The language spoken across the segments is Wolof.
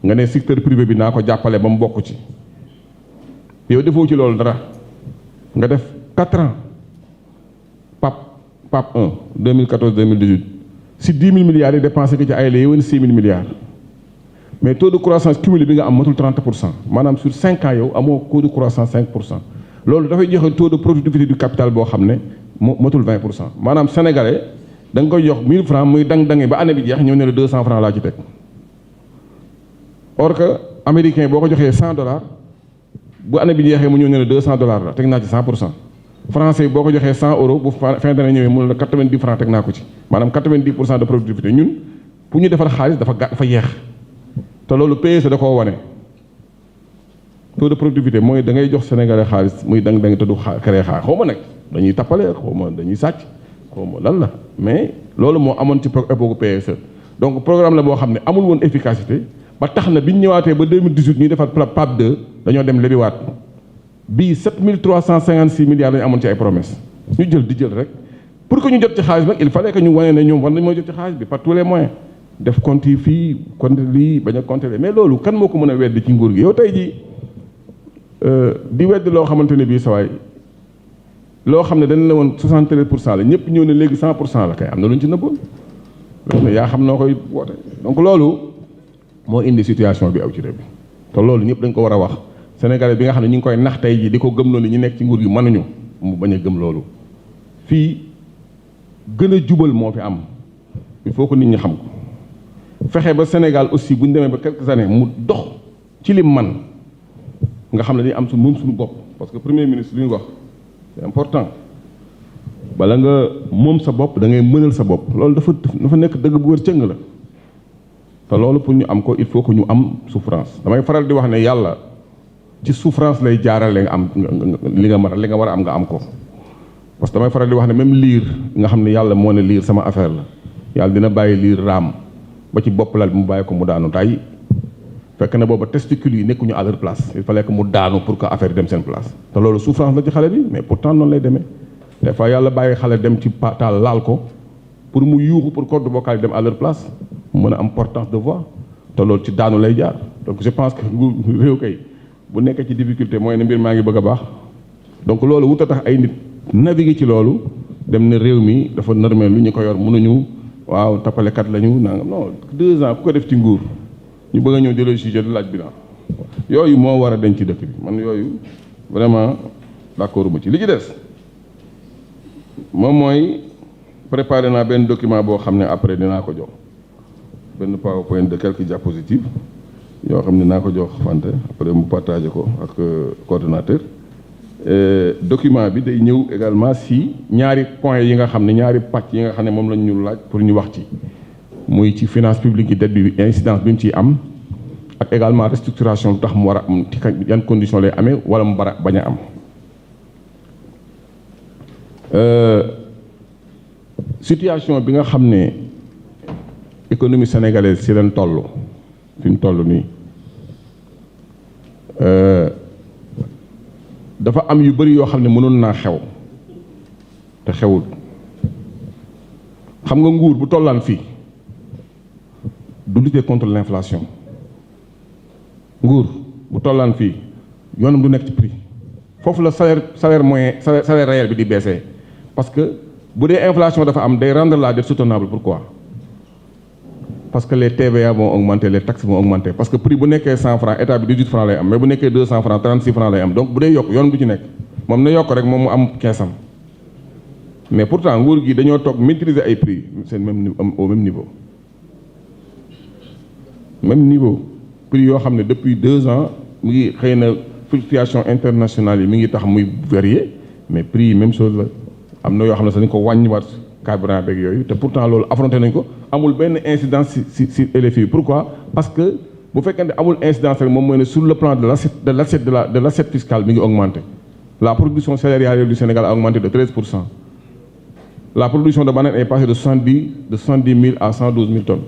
nga ne secteur privé bi naa ko jàppale ba mu bokk ci yow defoo ci loolu dara nga def 4 ans PAP 1 2014 2018 si 10 000 milliards yi dépensé ko ci ay la yéwén 6 000 milliards mais taux de croissance cumulé bi nga am matul 30%. Maanaam sur 5 ans yow amoo taux de croissance 5%. loolu dafay joxe taux de productivité du capital boo xam ne matul 20%. maanaam sénégalais da nga koy jox 1000 francs muy dang-dangi ba année bi jeex ñëw ne la 200 francs laa ci teg or que américain boo ko joxee $100 bu année bi jeexee mu ñëw ne la $200 la teg naa ci 100%. français boo ko joxee 100 euros bu fin d'année ñëwee mu ne la 90 francs teg naa ko ci maanaam 90% de productivité ñun pour ñu defar xaalis dafa yeex te loolu PSE da koo wane taux de productivité mooy da ngay jox sénégalais xaalis muy dang-dang te du créer xaalis xaw ma nag dañuy tappale xaw ma dañuy sàcc xaw ma lan la mais loolu moo amoon ci époque PSE donc programme la boo xam ne amul woon efficacité ba tax na bi ñu ñëwaatee ba 2018 ñuy defar PAP 2 dañoo dem lebiwaat bii 7356 milliards lañu amoon ci ay promesses ñu jël di jël rek pour que ñu jot ci xaalis nag il fallait que ñu wane ne ñoom war nañ moo jot ci xaalis bi par tous les moyens def compte yi fii compte lii bañ a compter mais loolu kan moo ko mën a weddi ci nguur gi yow tey jii di weddi loo xamante ne bii sawaay loo xam ne dañ la woon 73% la ñëpp ñëw ne léegi 100% la kay am na lu ñu ci nëbboon loolu yaa xam noo koy woote donc loolu moo indi situation bi aw ci réew bi te loolu ñëpp dañ ko war a wax sénégalais bi nga xam ne ñu ngi koy nax tey jii di ko gëm loolu ñu nekk ci nguur gi mënuñu mu bañ a gëm loolu fii gën a jubal moo fi am il faut que nit ñi xam ko fexe ba Sénégal aussi bu ñu demee ba quelques années mu dox ci lim man nga xam ne dañuy am moom suñu bopp parce que premier ministre li ñu wax c'est important bala nga moom sa bopp da ngay mënal sa bopp loolu dafa nekk dëgg bu wër cëng la te loolu pour ñu am ko il faut que ñu am souffrance damay faral di wax ne yàlla ci souffrance lay jaarale nga am li nga war a am nga am ko parce que damay faral di wax ne même liir nga xam ne yàlla moo ne liir sama affaire la yàlla dina bàyyi liir raam ba ci bopp lal bi mu bàyyi ko mu daanu tay fekk na booba testicules yi nekkuñu à leur place il fallait que mu daanu pour que affaire yi dem seen place te loolu souffrance la ci xale bi mais pourtant noonu lay demee des fois yàlla bàyyi xale dem ci taal laal ko pour mu yuuxu pour corde vocale yi dem à leur place mu mën a am portance de voix te loolu ci daanu lay jaar donc je pense que réew kay bu nekkee ci difficulté mooy ne mbir maa ngi bëgg a baax donc loolu wut a tax ay nit naviguer ci loolu dem ne réew mi dafa normé lu ñu ko yor mënuñu waaw tappalekat lañu nangam non 2 ans ku ko def ci nguur ñu bëgg a ñëw jëlee sujet de laaj bilan yooyu moo war a denc ci dëkk bi man yooyu vraiment d'accord ma ci li ci des moom mooy préparé naa benn document boo xam ne après dinaa ko jox benn PowerPoint de quelques diapositives yoo xam ne naa ko jox Fante après mu partagé ko ak coordonnateur document bi day ñëw également si ñaari points yi nga xam ne ñaari pàcc yi nga xam ne moom lañ ñu laaj pour ñu wax ci muy ci finance publique yi dette bi incidence bi mu ciy am ak également restructuration lu tax mu war a am ci yan condition lay amee wala mu bara bañ a am situation bi nga xam ne économie sénégalaise si leen toll fi mu toll nii dafa am yu bëri yoo xam ne mënoon naa xew te xewul xam nga nguur bu tollaan fii du lutter contre l'inflation nguur bu tollaan fii yoonam du nekk ci prix foofu la salaire moyen salaire réel bi di baisser parce que bu dee inflation dafa am day rendre la dette soutenable. Pourquoi? Parce que les TVA vont augmenter, les taxes vont augmenter. Parce que prix bu nekkee 100 francs état bi 18 francs lay am mais bu nekkee 200 francs 36 francs lay am donc bu dee yokk yoon du ci nekk moom na yokk rek moom mu am keesam mais pourtant nguur gi dañoo toog maîtriser ay prix c'est même au même niveau. Même niveau prix yoo xam ne depuis 2 ans mu ngi xëy na fluctuation internationale yi mi ngi tax muy varier mais prix yi même chose la am na yoo xam ne sax dañu ko wàññiwaat carburant beeg yooyu te pourtant loolu affronté nañ ko amul benn incidence si LFI. Pourquoi? Parce que bu fekkee ne amul incidence rek moom mooy ne sur le plan de l'assiette fiscale mi ngi augmenté. La production céréalière du Sénégal a augmenté de 13%. La production de bananes est passée de 70 000 à 112 000 tonnes.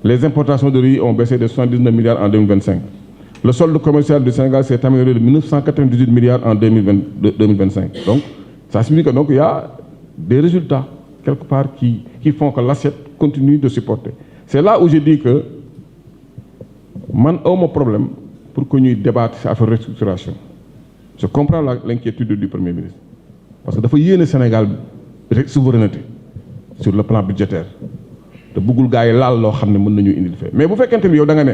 Les importations de riz ont baissé de 79 milliards en 2025. Le solde commercial du Sénégal s'est amélioré de 1998 milliards en 2025. Donc, ça signifie que donc il y a des résultats quelque part qui font que l'assiette continue de supporter. C'est là où je dis que man awma problème pour que ñuy débattre ci affaire restructuration je comprends l'inquiétude du Premier ministre parce que dafa yéene Sénégal rek souveraineté sur le plan budgétaire te bëggul gars yi laal loo xam ne mën nañu indil fee mais bu fekkente ni yow da nga ne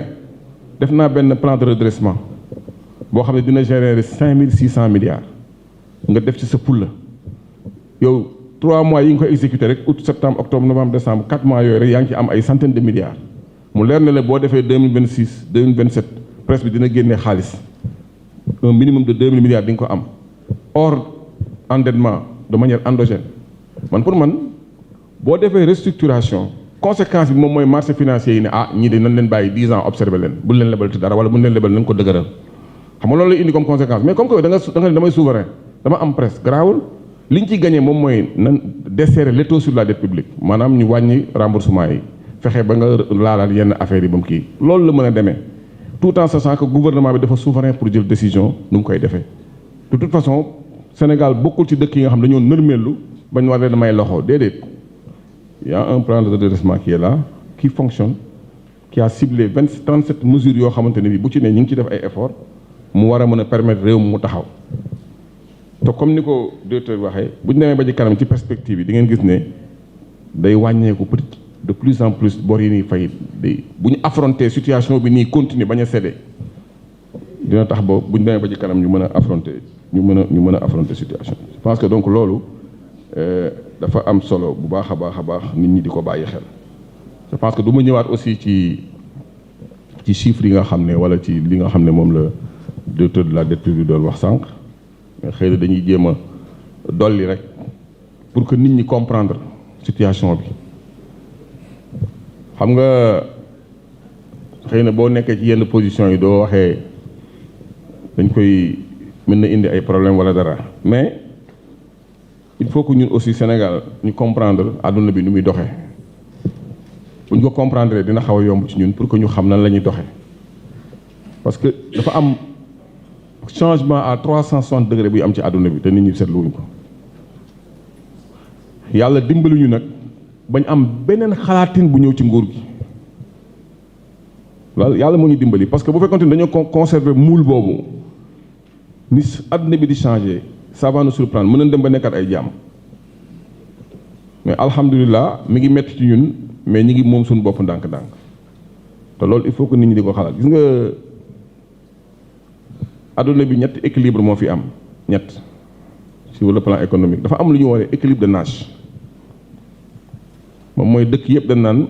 def naa benn plan de redressement boo xam ne dina générer 5600 milliards nga def ci sa fulla yow 3 mois yi nga koy exécuté rek août septembre octobre novembre décembre 4 mois yooyu rek yaa ngi ci am ay centaines de milliards mu leer na la boo defee 2026 2027 presse bi dina génnee xaalis un minimum de 2000 milliards di nga ko am hors endettement de manière endogène man pour man boo defee restructuration conséquence bi moom mooy marché financier yi ne ah ñii de nañ leen bàyyi 10 ans observé leen buñ leen lebal ci dara wala buñ leen lebal nañ ko dëgëral xam nga loolu lay indi comme conséquence mais comme que da nga ne damay souverain dama am presse garaawul li ñu ciy gagné moom mooy nan desserrer l'étau sur la dette publique maanaam ñu wàññi remboursement yi fexe ba nga laalaal yenn affaires yi ba mu kii loolu la mën a demee tout en sachant que gouvernement bi dafa souverain pour jël décision nu mu koy defee de toute façon Sénégal bokkul ci dëkk yi nga xam dañoo nërmeelu bañ war leen may loxo déedéet il y a un plan de redressement qui est là qui fonctionne qui a ciblé 37 mesures yoo xamante ne bi bu ci ne ñu ngi ci def ay efforts mu war a mën a permettre réew mu taxaw te comme ni ko directeur waxee bu ñu demee ba ci kanam ci perspective yi di ngeen gis ne day wàññeeku petit de plus en plus bor yi nii fay day bu ñu affronter situation bi nii continuer bañ a céder dina tax ba bu ñu demee ba ci kanam ñu mën a affronter ñu mën a affronter situation je pense que donc loolu dafa am solo bu baax a baax nit ñi di ko bàyyi xel je pense que du ma ñëwaat aussi ci chiffres yi nga xam ne wala ci li nga xam ne moom la directeur de la dette publique doon wax sànq mais xëy na dañuy jéem a dolli rek pour que nit ñi comprendre situation bi xam nga xëy na boo nekkee ci yenn position yi doo waxee dañ koy mën na indi ay problème wala dara mais il faut que ñun aussi Sénégal ñu comprendre àdduna bi nu muy doxee bu ñu ko comprendre dina xaw a yomb ci ñun pour que ñu xam nan la ñuy doxee parce que dafa am changement à 360 degrés buy am ci àdduna bi te nit ñi seetluwuñ ko yàlla dimbali ñu nag bañ am beneen xalaatin bu ñëw ci nguur gi loolu yàlla moo ñu dimbali parce que bu fekkoon ne dañoo conserver moule boobu ni àdduna bi di changer ça va nous surprendre mën nañ dem ba nekkat ay jàmm mais alhamdulilah mi ngi métti ci ñun mais ñi ngi moom suñu bopp ndànk-ndànk te loolu il faut que nit ñi di ko xalaat gis nga adduna bi ñetti équilibre moo fi am ñett sur le plan économique dafa am lu ñu woowee équilibre de Nash moom mooy dëkk yëpp dañ naan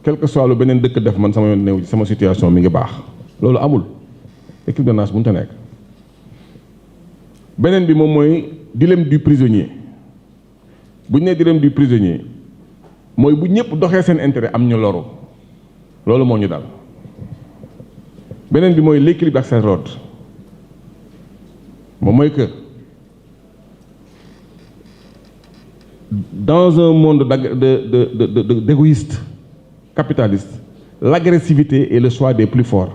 quel que soit lu beneen dëkk def man sama yoon néew ci sama situation mi ngi baax loolu amul équilibre de Nash mënut a nekk beneen bi moom mooy dilemme du prisonnier bu ñu nee dilemme du prisonnier mooy bu ñëpp doxee seen intérêt am ñu loru loolu moo ñu dal beneen bi mooy l'équilibre d'accès rod moom mooy que dans un monde d'égoïstes capitalistes l'agressivité est le choix des plus forts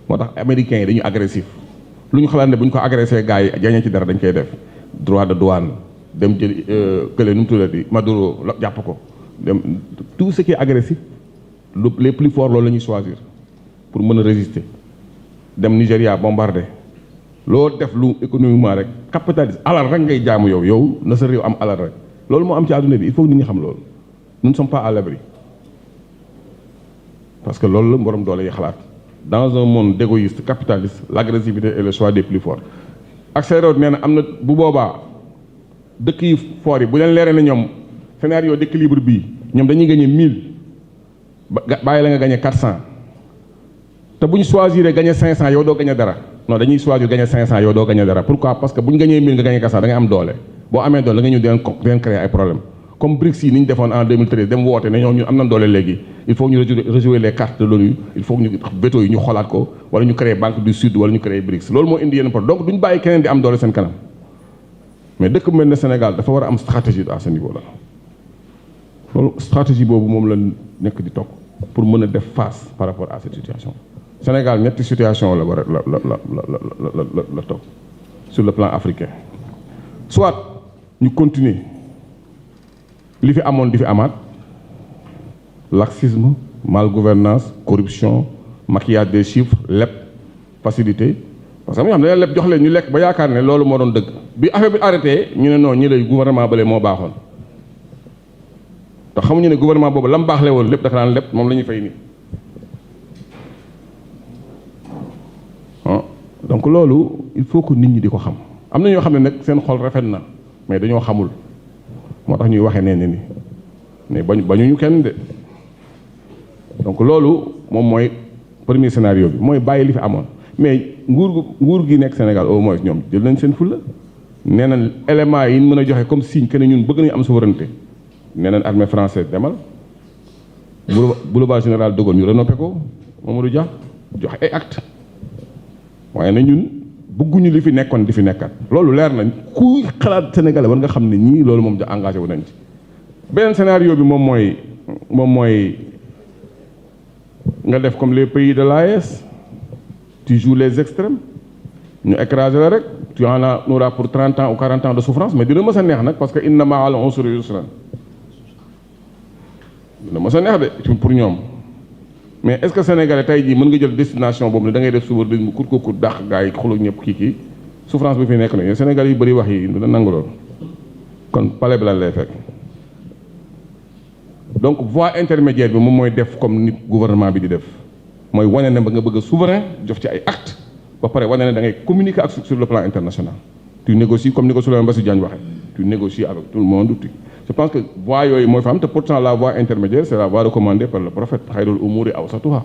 moo tax américains yi dañu agressif lu ñu xalaat ne bu ñu ko agressé gars yi jañee ci dara dañ koy def droit de douane dem jël kële nu mu tuddati Maduro jàpp ko dem tout ce qui est agressif les plus forts loolu la ñuy choisir pour mën a résister dem Nigéria bombardé loo def lu économiquement rek capitaliste alal rek ngay jaamu yow na sa réew am alal rek loolu moo am ci àdduna bi il faut que nit ñi xam loolu nous ne sommes pas à l'abri parce que loolu la borom doole yi xalaat dans un monde d'égoïste capitaliste l'agressivité est le choix des plus forts accès road nee na am na bu boobaa dëkk yi fort yi bu leen leeree na ñoom scénario d'équilibre bii ñoom dañuy gagner 1000 bàyyi la nga gagner 400 te bu ñu choisir gagner 500 yow doo gagner dara non dañuy choisir gagner 500 yow doo gagner dara pourquoi parce que bu ñu gagner 1000 nga gagner 400 da ngay am doole boo amee doole da nga ñëw di leen créer ay problème comme BRICS yi ni ñu defoon en 2013 dem woote ne ñoo ñu am nañ doole léegi il faut ñu rejouer les cartes de l'ONU il faut ñu veto yi ñu xoolaat ko wala ñu créer Banque du Sud wala ñu créer BRICS loolu moo indi yenn problème donc duñ bàyyi keneen di am doole seen kanam mais dëkk mel ne Sénégal dafa war a am stratégie à ce niveau là loolu stratégie boobu moom la nekk di toog pour mën a def face par rapport à cette situation Sénégal ñetti situation la war a la toog sur le plan africain soit ñu continuer li fi amoon di fi amaat laxisme malgouvernance corruption maquillage des chiffres leb facilité parce que am na ñoo xam ne leb jox leen ñu lekk ba yaakaar ne loolu moo doon dëgg bi affaire bi arrêté ñu ne non ñi lay gouvernement bële moo baaxoon te xamuñu ne gouvernement boobu lam baaxle woon lépp dafa daan lépp moom la ñuy fay nii donc loolu il faut que nit ñi di ko xam am na ñoo xam ne nag seen xol rafet na mais dañoo xamul moo tax ñuy waxee nee ni mais bañuñu kenn de donc loolu moom mooy premier scénario bi mooy bàyyi li fi amoon mais nguur gi nekk Sénégal au moins ñoom jël nañ seen fulla nee nañ éléments yi ñu mën a joxe comme signe que ne ñun bëgg nañu am souveraineté nee nañ armée française demal boulevard général de Gaulle ñu renoppé ko Mamadou Dia joxe ay acte waaye na ñun bëgguñu li fi nekkoon di fi nekkat loolu leer nañ kuy xalaat sénégalais war nga xam ne ñii loolu moom ja engagé wu nañ ci beneen scénario bi moom mooy nga def comme les pays de l'AES tu joues les extrêmes ñu écrasé la rek tu en auras pour 30 ans ou 40 ans de souffrance mais dina mës a neex nag parce que inna ma'al usri yusran dina mës a neex de pour ñoom mais est-ce que sénégalais tey jii mën nga jël destination boobu ne da ngay def souverainisme kur ko kur dàq gars yi xuloo ñëpp kii souffrance bi fi nekk na sénégalais yu bëri wax yi dina nangu loolu kon palais bi lan lay fekk donc voie intermédiaire bi moom mooy def comme nit gouvernement bi di def mooy wane ne ba nga bëgg a souverain jox ci ay acte ba pare wane ne da ngay communiquer ak sur le plan international tu négocies comme ni ko Souleymane Bassirou Diagne waxee tu négocies avec tout le monde je pense que voie yooyu mooy fa am te pourtant la voie intermédiaire c'est la voie recommandée par le prophète xayrul umuri awsatuha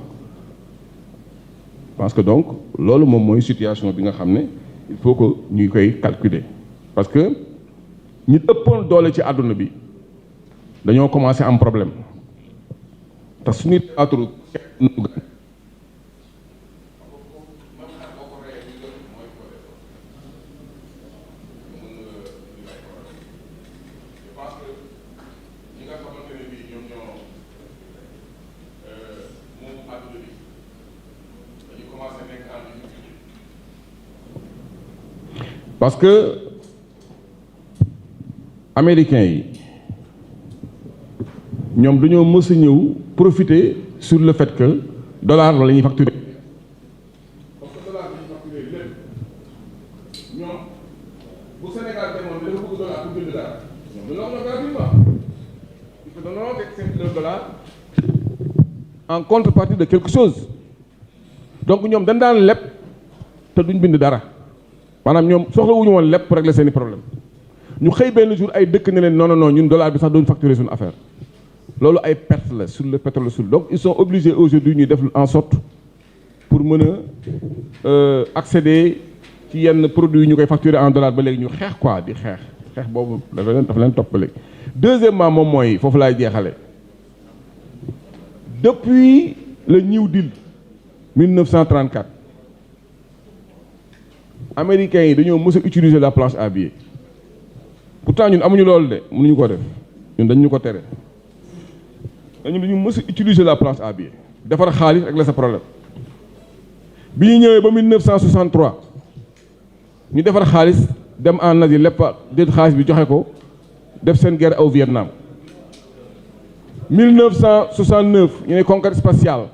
parce que donc loolu moom mooy situation bi nga xam ne il faut que ñu koy calculer parce que ñi ëppoon doole ci àdduna bi dañoo commencé am problème te suñuy théâtre parce que américains yi ñoom dañoo mës a ñëw profiter sur le fait que dollar la ñuy facturer. parce que dollar la ñuy facturer lépp ñoom bu Sénégal demoon dafa bëgg dollar pour jënd dara ñoom dañoo am gratuitement il faut dañoo teg le dollar en contrepartie de quelque chose donc ñoom dañ daan leb te duñ bind dara. maanaam ñoom soxlawuñu woon lépp pour régler seeni problème ñu xëy benn jour ay dëkk ne leen non non non ñun dollar bi sax doon facturer suñu affaire loolu ay perte la sur le pétrole sur donc ils sont obligés aujourd'hui ñu def en sorte pour mën a accéder ci yenn produits yi ñu koy facturer en dollar ba léegi ñu xeex quoi di xeex boobu dafa leen topp ba léegi. deuxièmement moom mooy foofu laay jeexale depuis le New Deal 1934. américains yi dañoo mës a utiliser la planche à billets pourtant ñun amuñu loolu de mënuñu ko def ñun dañu ko tere dañu mës a utiliser la planche à billets defar xaalis régler sa problème bi ñu ñëwee ba 1963 ñu defar xaalis dem en Asie lépp jël xaalis bi joxe ko def seen guerre au Vietnam 1969 ñu ne conquête spatiale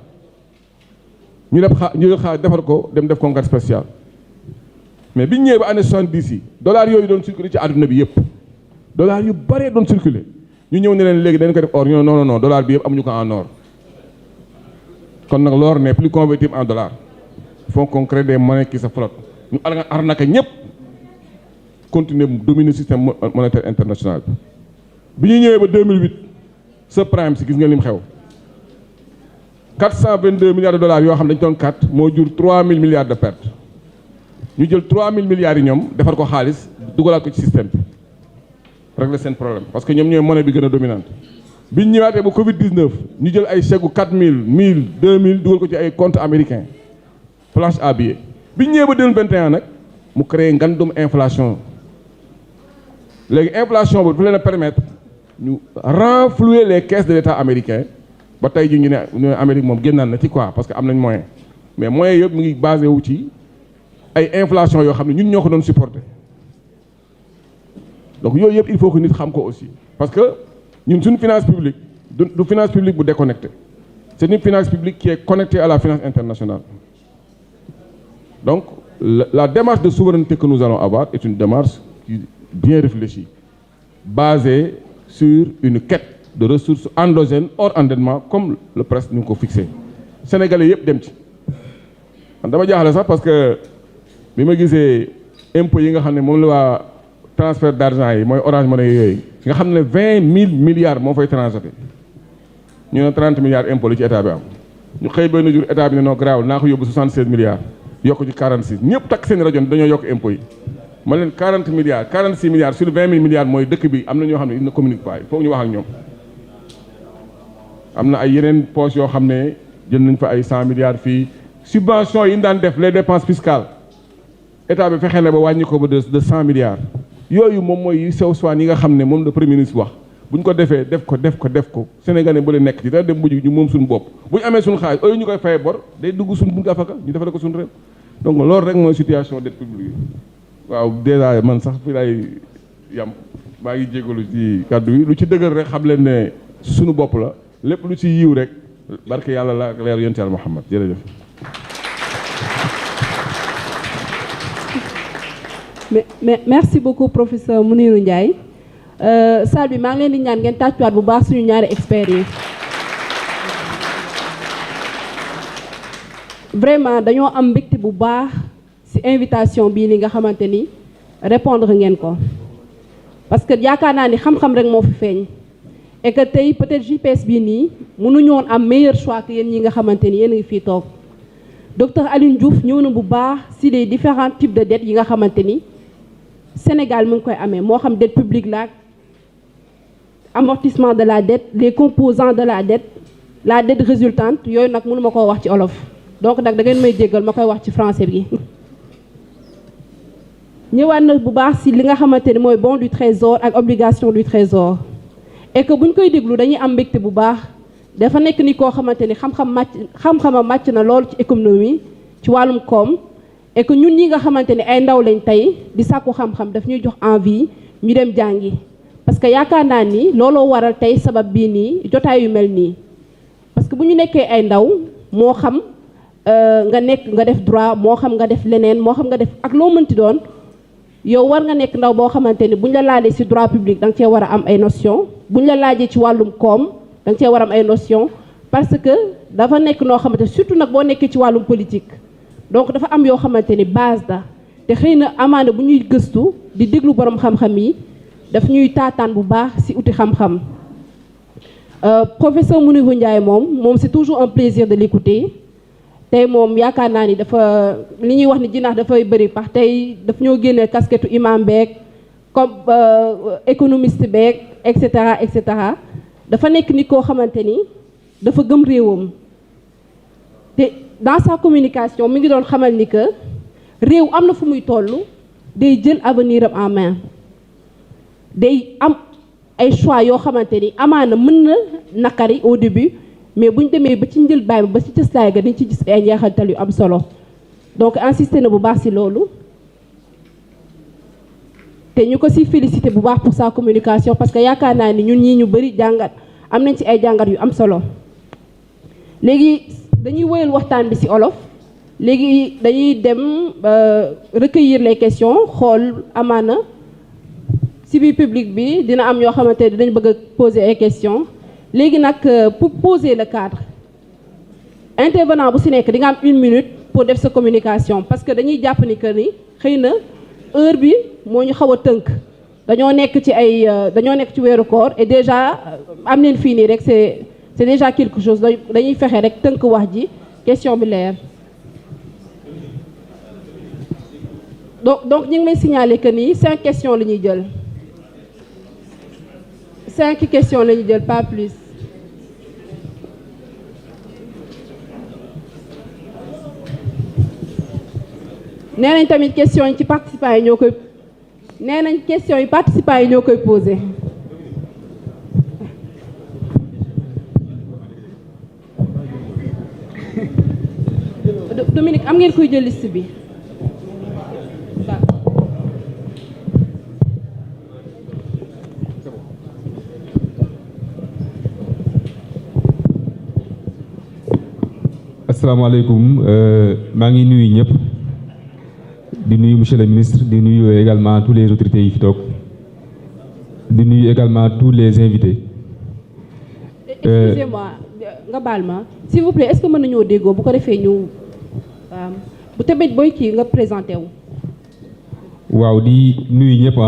ñu jël xaalis defar ko dem def conquête spatiale. mais biñ ñëwee ba année 70 yi dollars yooyu doon circuler ci àdduna bi yëpp dollars yu bëree doon circuler ñu ñëw ne leen léegi dañ ko def or ñu non dollar bi yëpp amuñu ko en or kon nag l'or n'est plus convertible en dollars il faut qu'on crée des monnaies qui se flottent ñu arnaqué ñëpp continuer dominer système monétaire international bi ñu ñëwee ba 2008 subprime si gis nga lim xew 422 milliards de dollars yoo xam dañ doon kat moo jur 3000 milliards de pertes ñu jël 3000 milliards yi ñoom defar ko xaalis dugalaat ko ci système bi régler seen problème parce que ñoom ñooy monnaie bi gën a dominante biñ ñëwaatee ba Covid 19 ñu jël ay chèques 4000 1000 2000 dugal ko ci ay compte américain planche à billets biñ ñëwee ba 2021 nag mu créé ngandum inflation léegi inflation boobu dafa leen a permettre ñu renflouer les caisses de l'État américain ba tey ji ñu ne Amérique moom génnaan na ci quoi parce que am nañ moyen mais moyen yëpp mu ngi basé wu ci ay inflation yoo xam ne ñun ñoo ko doon supporter donc yooyu yëpp il faut que nit xam ko aussi parce que ñun suñu finance publique du finance publique bu déconnecté C'est une finance publique qui est connectée à la finance internationale. Donc, la démarche de souveraineté que nous allons avoir est une démarche bien réfléchie, basée sur une quête de ressources endogènes hors endettement, comme le presse nous a fixé. Sénégalais yëpp dem ci. Dama jaaxle sax parce que bi ma gisee impôts yi nga xam ne moom la waa transfert d'argent yi mooy Orange Money yooyu nga xam ne 20 000 milliards moo fay transité. Ñu ne 30 milliards impôts la ci état bi am ñu xëy benn jour état bi ne noo garaawul naa ko yóbbu 76 milliards yokk ci 46 ñëpp takk seen rajo dañoo yokk impôts yi ma leen 40 milliards 46 milliards sur 20 000 milliards mooy dëkk bi am na ñoo xam ne ils ne communiquent pas il faut ñu wax ak ñoom. am na ay yeneen poches yoo xam ne jël nañ fa ay 100 milliards fii subventions yi ñu daan def les dépenses fiscales état bi fexe na ba wàññi ko ba de 100 milliards yooyu moom mooy yu sew swaan yi nga xam ne moom le premier ministre wax. bu ñu ko defee def ko Sénégalais bu leen nekk ci dara dem mujj ñu moom suñu bopp bu ñu amee suñu xaalis au lieu ñu koy fayee bor day dugg suñu buntu afaka ñu defale ko suñu réew donc loolu rek mooy situation dette publique waaw déjà man sax fi lay yam maa ngi jégalu ci kàddu yi lu ci dëgër rek xam leen ne suñu bopp la lépp lu ci yiw rek barke yàlla la ak leer yonent Yàlla Muhammad jërëjëf. Merci beaucoup professeur Mounirou Ndiaye. Salle bi maa ngi leen di ñaan ngeen tàccuwaat bu baax suñu ñaari experts yi vraiment dañoo am mbégte bu baax ci invitation bii ni nga xamante ni répondre ngeen ko parce que yaakaar naa ni xam-xam rek moo fi feeñ et que tey peut-être JPS bii nii mënuñu woon am meilleur choix que yéen ñi nga xamante ni yéen a ngi fii toog docteur Alioune Diouf ñëw na bu baax ci les différents types de dettes yi nga xamante ni Sénégal mu ngi koy amee moo xam dette publique la amortissement de la dette les composants de la dette résultante yooyu nag mënu ma koo wax ci olof donc nag da ngeen may jéggal ma koy wax ci français bi ñëwaat na bu baax ci li nga xamante ni mooy bon du trésor ak obligation du trésor et que buñ koy déglu dañuy am mbégte bu baax dafa nekk ni koo xamante ni xam-xamam màcc na lool ci économie ci wàllum koom et que ñun ñi nga xamante ni ay ndaw lañ tey di sàkku xam-xam daf ñuy jox envie ñu dem jàngi parce que yaakaar naa ni looloo waral tey sabab bii nii jotaay yu mel nii parce que bu ñu nekkee ay ndaw moo xam nga def droit moo xam nga def leneen moo xam nga def ak loo mënti doon yow war nga nekk ndaw boo xamante ni buñ la laajee ci droit public da nga cee war a am ay notion buñ la laajee ci wàllum koom da nga cee war a am ay notion parce que dafa nekk noo xamante surtout nag boo nekkee ci wàllum politique donc dafa am yoo xamante ni base da te xëy na amaana bu ñuy gëstu di déglu borom xam-xam yi daf ñuy taataan bu baax ci uti xam-xam professeur Mounirou Ndiaye moom c'est toujours un plaisir de l'écouter tey moom yaakaar naa ni dafa li ñuy wax ni jinax dafay bëri pax tey daf ñoo génnee casquette imam beeg comme économiste beeg et cetera dafa nekk ni koo xamante ni dafa gëm réewam te dans sa communication mi ngi doon xamal ni que réew am na fu muy toll day jël avenir am en main day am ay choix yoo xamante ni amaana mën na nakari au début mais bu ñu demee ba ci njëlbaay ba ci cëslaay ga dañ ci gis ay njeexantal yu am solo donc insisté na bu baax ci loolu te ñu ko ci félicité bu baax pour sa communication parce que yaakaar naa ni ñun ñii ñu bari jàngat am nañ ci ay jàngat yu am solo léegi dañuy wëyal waxtaan bi ci olof léegi dañuy dem recueillir les questions xool amaana ci biir public bi dina am ñoo xamante ne dinañ bëgg a poser ay questions léegi nag pour poser le cadre intervenant bu ci nekk di nga am 1 minute pour def sa communication parce que dañuy jàpp ni que ni xëy na heure bi moo ñu xaw a tënk dañoo nekk ci weeru koor et déjà am neen fii nii rek c'est déjà quelque chose dañuy fexe rek tënk wax ji question bi leer donc ñu ngi may signaler que ni 5 questions la ñuy jël 5 questions la ñuy jël pas plus nee nañ tamit questions yi ci participants yi ñoo koy nee nañ questions yi participants yi ñoo koy posé Dominique am ngeen koy jël liste bi asalaamaaleykum maa ngi nuyu ñëpp di nuyu monsieur le ministre di nuyu également tous les autorités yi fi toog di nuyu également tous les invités. Excusez-moi nga baal ma s'il vous plaît est-ce que mën nañoo déggoo bu ko defee ñu bu tamit booy kii nga présenté wu. waaw di nuyu ñëpp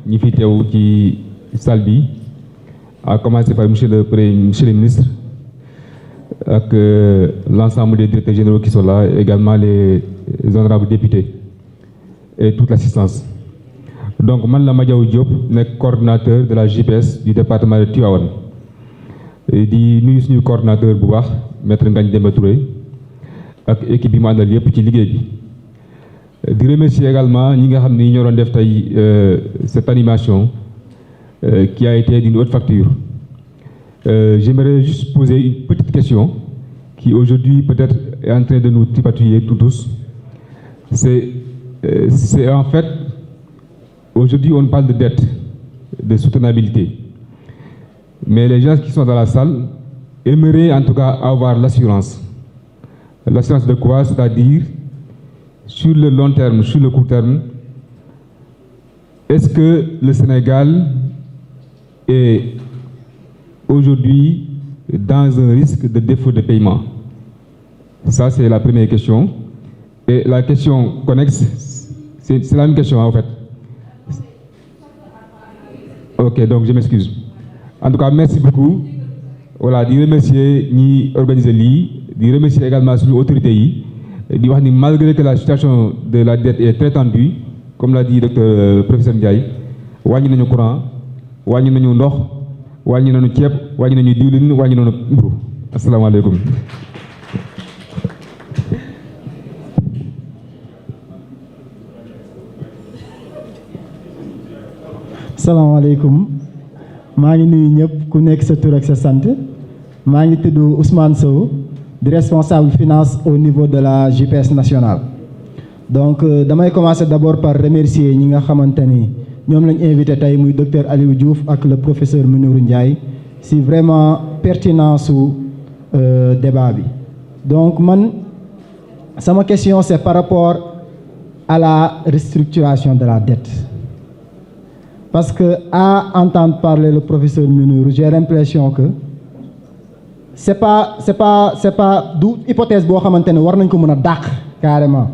ñi fi teew ci salle bi à commencer par monsieur le ministre ak l'ensemble des directeurs généraux qui sont là également les honorables députés et toute l'assistance. Donc man la Madiaw Diop nekk coordonnateur de la JPS du département de Tivaouane di nuyu suñu coordonnateur bu baax maître Ngagne Demba Touré ak équipe bi mu àndal yëpp ci liggéey bi. di remercier également ñi nga xam ni ñoo doon def tey cette animation qui a été d'une haute facture. J'aimerais juste poser une petite question qui aujourd'hui peut-être est en train de nous tripatouiller tous. C'est en fait, aujourd'hui on parle de dette, de soutenabilité. Mais les gens qui sont dans la salle aimeraient en tout cas avoir l'assurance. L'assurance de quoi? C'est-à-dire sur le long terme, sur le court terme, est-ce que le Sénégal est aujourd'hui dans un risque de défaut de paiement? Ça, c'est la première question. Et la question connexe, c'est la même question en fait. Ok, donc je m'excuse. En tout cas, merci beaucoup. Voilà, di remercier ñi organiser lii, di remercier également suñu autorités yi. Di wax ni malgré que la situation de la dette est très tendue, comme l'a dit docteur professeur Ndiaye, wàññi nañu courant, wàññi nañu ndox, wàññi nañu ceeb, wàññi nañu diwlin, wàññi nañu mburu. Asalaamaaleykum. salaamaaleykum maa ngi nuyu ñëpp ku nekk sa tur ak sa sant maa ngi tudd Ousmane Sow di responsable finance au niveau de la JPS nationale. Donc damay commencer d'abord par remercier ñi nga xamante ni ñoom lañ invité tey muy docteur Aliou Diouf ak le professeur Mounirou Ndiaye si vraiment pertinence su débat bi. Donc man sama question c'est par rapport à la restructuration de la dette. Parce que à entendre parler le professeur Mounirou, j'ai l'impression que c'est pas du hypothèse boo xamante ne war nañ ko mën a dàq carrément.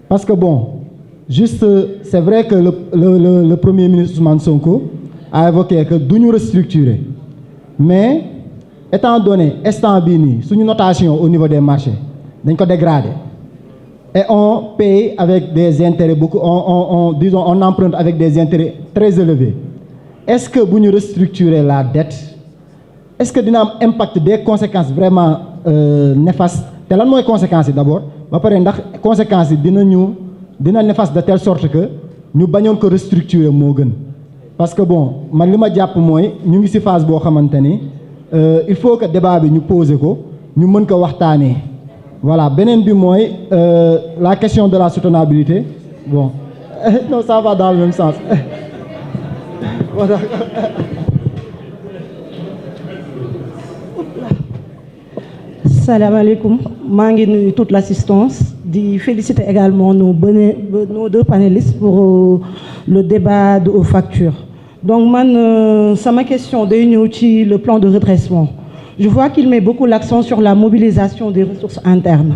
Parce que bon, juste c'est vrai que le premier ministre Ousmane Sonko a évoqué que duñu restructurer, mais étant donné instant bii nii suñu notation au niveau des marchés dañ ko dégrader et on paye avec des intérêts beaucoup on emprunte avec des intérêts très élevés. Est-ce que bu ñu restructurer la dette, est-ce que dina am impact des conséquences vraiment néfastes? Te lan mooy conséquences yi d'abord ba pare ndax conséquences yi dina néfaste de telle sorte que ñu bañoon ko restructurer moo gën. Parce que bon man li ma jàpp mooy ñu ngi ci phase boo xamante ni il faut que débat bi ñu poser ko ñu mën ko waxtaanee. Voilà, beneen bi mooy la question de la soutenabilité. Bon, non, ça va dans le même sens. Voilà. Salam alaikum. maa ngi nuyu toute l'assistance di féliciter également nos deux panélistes pour le débat de aux factures. Donc man sama question day ñëw ci le plan de redressement. Je vois qu'il met beaucoup l'accent sur la mobilisation des ressources internes.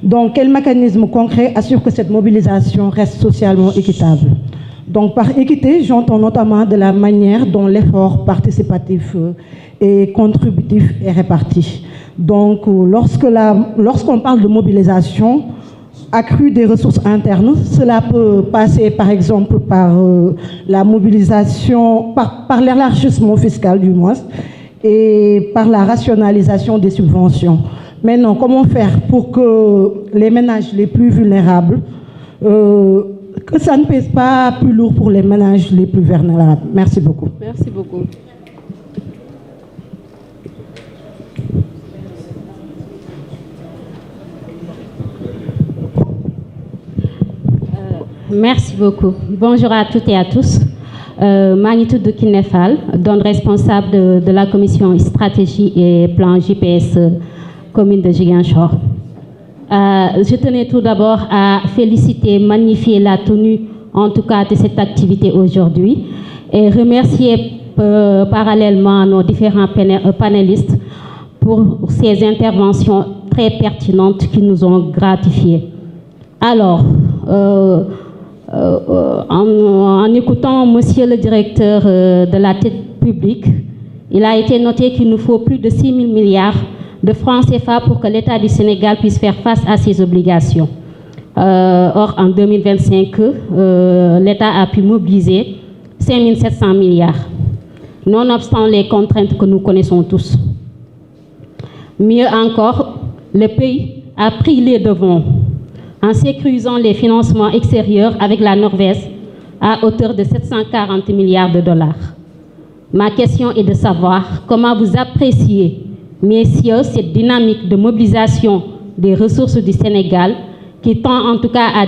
Donc, quel mécanisme concret assure que cette mobilisation reste socialement équitable? Donc, par équité, j'entends notamment de la manière dont l'effort participatif et contributif est réparti. Donc, lorsqu'on parle de mobilisation accrue des ressources internes, cela peut passer, par exemple, par la mobilisation, par l'élargissement fiscal du moins, et par la rationalisation des subventions. Maintenant, comment faire pour que les ménages les plus vulnérables, que ça ne pèse pas plus lourd pour les ménages les plus vulnérables? Merci beaucoup. Merci beaucoup. Merci beaucoup. Bonjour à toutes et à tous. maa ngi tudd Kiné Fall doon responsable de la commission stratégie et plan JPS commune de Ziguinchor. je tenais tout d'abord à féliciter, magnifier la tenue, en tout cas, de cette activité aujourd'hui et remercier parallèlement nos différents panélistes pour ces interventions très pertinentes qui nous ont gratifiés. Alors, en écoutant Monsieur le directeur de la dette publique, il a été noté qu'il nous faut plus de 6 000 milliards de francs CFA pour que l'État du Sénégal puisse faire face à ses obligations. Or, en 2025, l'État a pu mobiliser 5 700 milliards, nonobstant les contraintes que nous connaissons tous. Mieux encore, le pays a pris les devants en sécurisant les financements extérieurs avec la Norvège à hauteur de 740 milliards de dollars. Ma question est de savoir comment vous appréciez, messieurs, cette dynamique de mobilisation des ressources du Sénégal qui tend en tout cas à